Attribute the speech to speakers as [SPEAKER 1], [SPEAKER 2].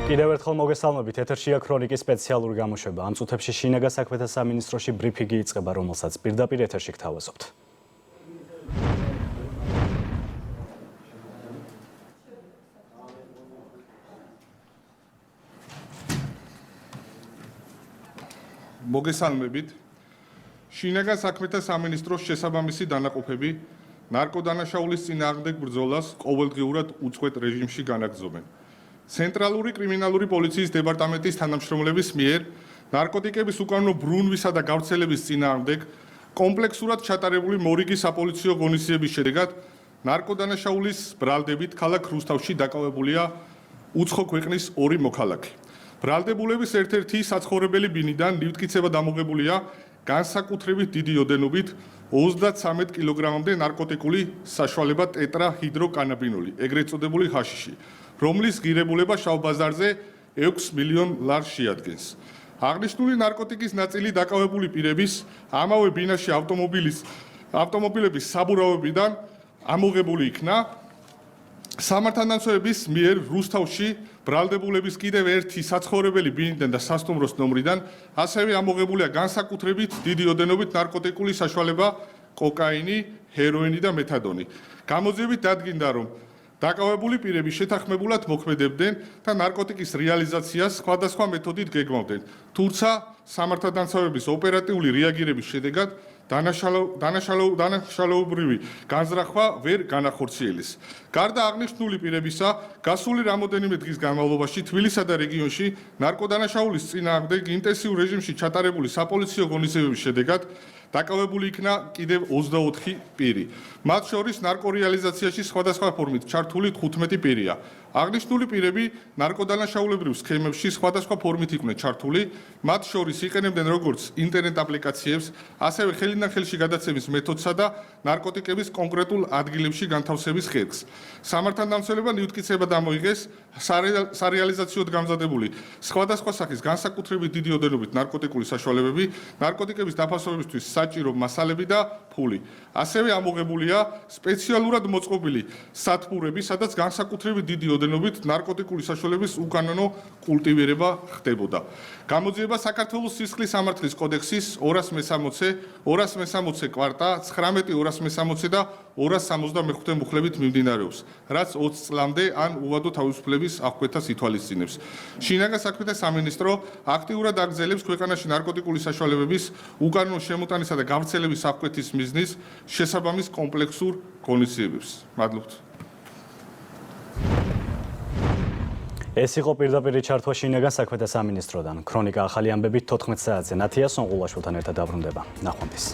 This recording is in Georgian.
[SPEAKER 1] კიდევ ერთხელ მოგესალმებით, ეთერშია ქრონიკის სპეციალური გამოშვება. ამ წუთებში შინაგან საქმეთა სამინისტროში ბრიფინგი იწყება, რომელსაც პირდაპირ ეთერში გთავაზობთ.
[SPEAKER 2] მოგესალმებით. შინაგან საქმეთა სამინისტროს შესაბამისი დანაყოფები ნარკოდანაშაულის წინააღმდეგ ბრძოლას ყოველდღიურად უწყვეტ რეჟიმში განაგრძობენ. ცენტრალური კრიმინალური პოლიციის დეპარტამენტის თანამშრომლების მიერ ნარკოტიკების უკანონო ბრუნვისა და გავრცელების წინააღმდეგ კომპლექსურად ჩატარებული მორიგი საპოლიციო ღონისძიების შედეგად ნარკოდანაშაულის ბრალდებით ქალაქ რუსთავში დაკავებულია უცხო ქვეყნის 2 მოქალაქე. ბრალდებულების ერთ-ერთი საცხოვრებელი ბინიდან ნივთკიცება დამოღებულია განსაკუთრებით დიდი ოდენობით 33 კილოგრამამდე ნარკოტიკული საშუალება ტეტრაჰიდროკანაბინოლი, ეგრეთ წოდებული ჰაშიში, რომლის ღირებულება შავ ბაზარზე 6 მილიონ ლარს შეადგენს. აღნიშნული ნარკოტიკის ნაწილი დაკავებული პირების ამავე ბინაში ავტომობილების საბურავებიდან ამოღებული იქნა. სამართალდამცავების მიერ რუსთავში ბრალდებულების კიდევ ერთი საცხოვრებელი ბინიდან და სასტუმროს ნომრიდან ასევე ამოღებულია განსაკუთრებით დიდი ოდენობით ნარკოტიკული საშუალება კოკაინი, ჰეროინი და მეთადონი. გამოძიებით დადგინდა, რომ დაკავებული პირები შეთანხმებულად მოქმედებდნენ და ნარკოტიკის რეალიზაციას სხვადასხვა მეთოდით გეგმავდნენ. თუმცა სამართალდამცავების ოპერატიული რეაგირების შედეგად დანაშაულებრივი განზრახვა ვერ განახორციელეს. გარდა აღნიშნული პირებისა, გასული რამოდენიმე დღის განმავლობაში თბილისსა და რეგიონში ნარკოდანაშაულის წინააღმდეგ ინტენსიურ რეჟიმში ჩატარებული საპოლიციო ღონისძიებების შედეგად დაკავებული იქნა კიდევ 24 პირი. მათ შორის ნარკორეალიზაციაში სხვადასხვა ფორმით ჩართული 15 პირია. აღნიშნული პირები ნარკოდანაშაულებრივ სქემებში სხვადასხვა ფორმით იყვნენ ჩართული, მათ შორის იყენებდნენ როგორც ინტერნეტ აპლიკაციებს, ასევე ხელიდან ხელში გადაცემის მეთოდსა და ნარკოტიკების კონკრეტულ ადგილებში განთავსების ხერხს. სამართალდამცველებმა ნივთკიცება დამოიღეს სარეალიზაციოდ გამზადებული სხვადასხვა სახის განსაკუთრებით დიდი ოდენობით ნარკოტიკული საშუალებები, ნარკოტიკების დაფასებისთვის საჭირო მასალები და ფული. ასევე ამოღებულია სპეციალურად მოწყობილი სათბურები, სადაც განსაკუთრებით დიდი ოდენობით ნარკოტიკული საშუალების უკანონო კულტივირება ხდებოდა. გამოძიება საქართველოს სისხლის სამართლის კოდექსის 260, 260 კვარტა, 19-260 და 265 მუხლებით მიმდინარეობს, რაც 20 წლამდე ან უვადო თავისუფლების აღკვეთას ითვალისწინებს. შინაგან საქმეთა სამინისტრო აქტიურად აგრძელებს ქვეყანაში ნარკოტიკული საშუალებების უკანონო შემოტანისა და გავრცელების აღკვეთის მიზნის შესაბამის კომპლექსურ ღონისძიებებს. მადლობთ.
[SPEAKER 1] ეს იყო პირდაპირ ჩართვა შინაგან საქმეთა სამინისტროდან. ქრონიკა ახალი ამბებით 14 საათზე. ნათია სონღულაშვილთან ერთად დაბრუნდება. ნახვამდის.